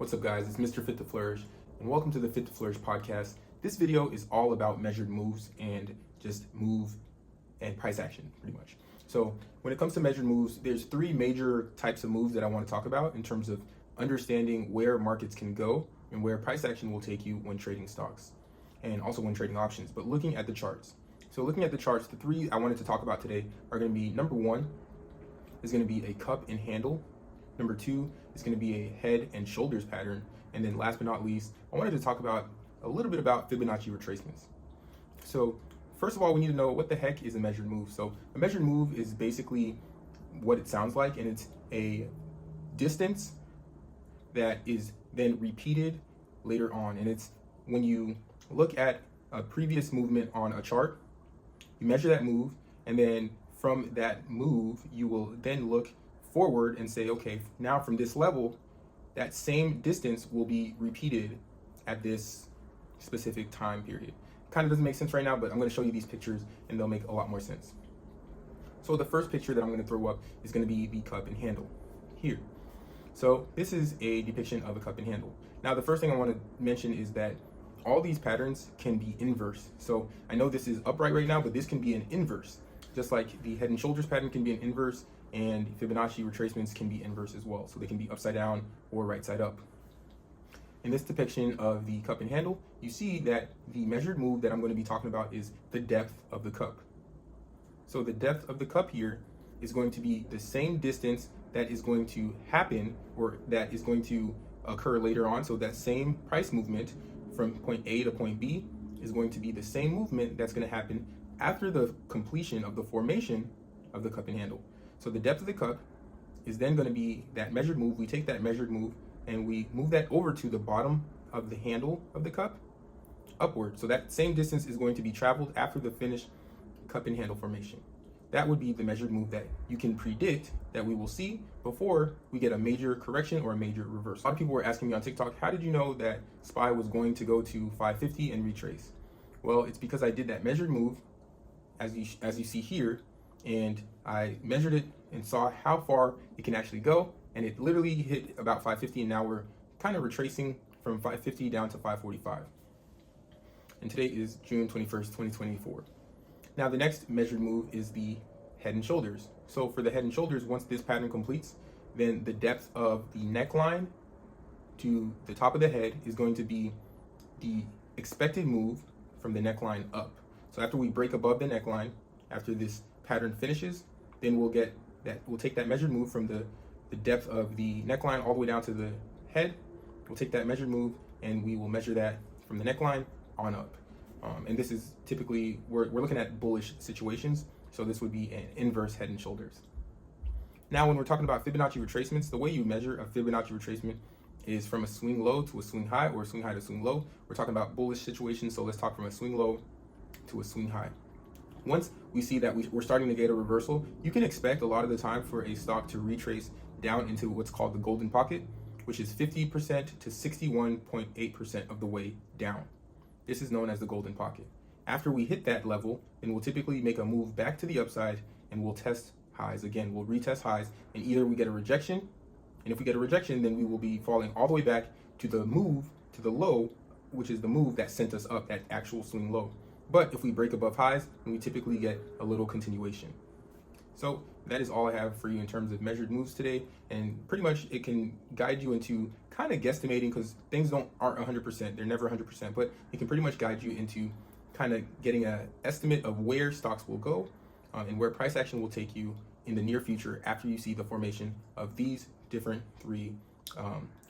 What's up, guys? It's Mr. Fit to Flourish, and welcome to the Fit to Flourish podcast. This video is all about measured moves and just move and price action, pretty much. So when it comes to measured moves, there's three major types of moves that I want to talk about in terms of understanding where markets can go and where price action will take you when trading stocks and also when trading options, but looking at the charts. So looking at the charts, the three I wanted to talk about today are going to be: number one is going to be a cup and handle. Number two is going to be a head and shoulders pattern. And then last but not least, I wanted to talk about a little bit about Fibonacci retracements. So first of all, we need to know what the heck is a measured move. So a measured move is basically what it sounds like, and it's a distance that is then repeated later on. And it's when you look at a previous movement on a chart, you measure that move, and then from that move, you will then look forward and say, okay, now from this level, that same distance will be repeated at this specific time period. Kind of doesn't make sense right now, but I'm going to show you these pictures and they'll make a lot more sense. So the first picture that I'm going to throw up is going to be the cup and handle here. So this is a depiction of a cup and handle. Now, the first thing I want to mention is that all these patterns can be inverse. So I know this is upright right now, but this can be an inverse. Just like the head and shoulders pattern can be an inverse, and Fibonacci retracements can be inverse as well. So they can be upside down or right side up. In this depiction of the cup and handle, you see that the measured move that I'm going to be talking about is the depth of the cup. So the depth of the cup here is going to be the same distance that is going to happen, or that is going to occur later on. So that same price movement from point A to point B is going to be the same movement that's going to happen after the completion of the formation of the cup and handle. So the depth of the cup is then going to be that measured move. We take that measured move and we move that over to the bottom of the handle of the cup upward. So that same distance is going to be traveled after the finished cup and handle formation. That would be the measured move that you can predict that we will see before we get a major correction or a major reversal. A lot of people were asking me on TikTok, how did you know that SPY was going to go to 550 and retrace? Well, it's because I did that measured move as you see here, and I measured it and saw how far it can actually go, and it literally hit about 550, and now we're kind of retracing from 550 down to 545. And today is June 21st, 2024. Now the next measured move is the head and shoulders. So for the head and shoulders, once this pattern completes, then the depth of the neckline to the top of the head is going to be the expected move from the neckline up. So after we break above the neckline, after this pattern finishes, then we'll take that measured move from the depth of the neckline all the way down to the head. We'll take that measured move and we will measure that from the neckline on up. And this is typically, we're looking at bullish situations. So this would be an inverse head and shoulders. Now, when we're talking about Fibonacci retracements, the way you measure a Fibonacci retracement is from a swing low to a swing high, or a swing high to swing low. We're talking about bullish situations. So let's talk from a swing low to a swing high. Once we see that we're starting to get a reversal, you can expect a lot of the time for a stock to retrace down into what's called the golden pocket, which is 50% to 61.8% of the way down. This is known as the golden pocket. After we hit that level, then we'll typically make a move back to the upside and we'll test highs. Again, we'll retest highs, and either we get a rejection, and if we get a rejection, then we will be falling all the way back to the move, to the low, which is the move that sent us up at actual swing low. But if we break above highs, then we typically get a little continuation. So that is all I have for you in terms of measured moves today. And pretty much it can guide you into kind of guesstimating, because things aren't 100%. They're never 100%, but it can pretty much guide you into kind of getting an estimate of where stocks will go and where price action will take you in the near future after you see the formation of these different three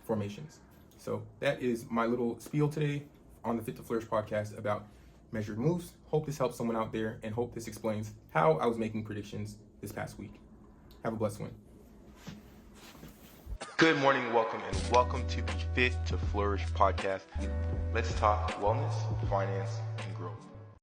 formations. So that is my little spiel today on the Fit to Flourish podcast about measured moves. Hope this helps someone out there, and hope this explains how I was making predictions this past week. Have a blessed one. Good morning, welcome to the Fit to Flourish podcast. Let's talk wellness, finance,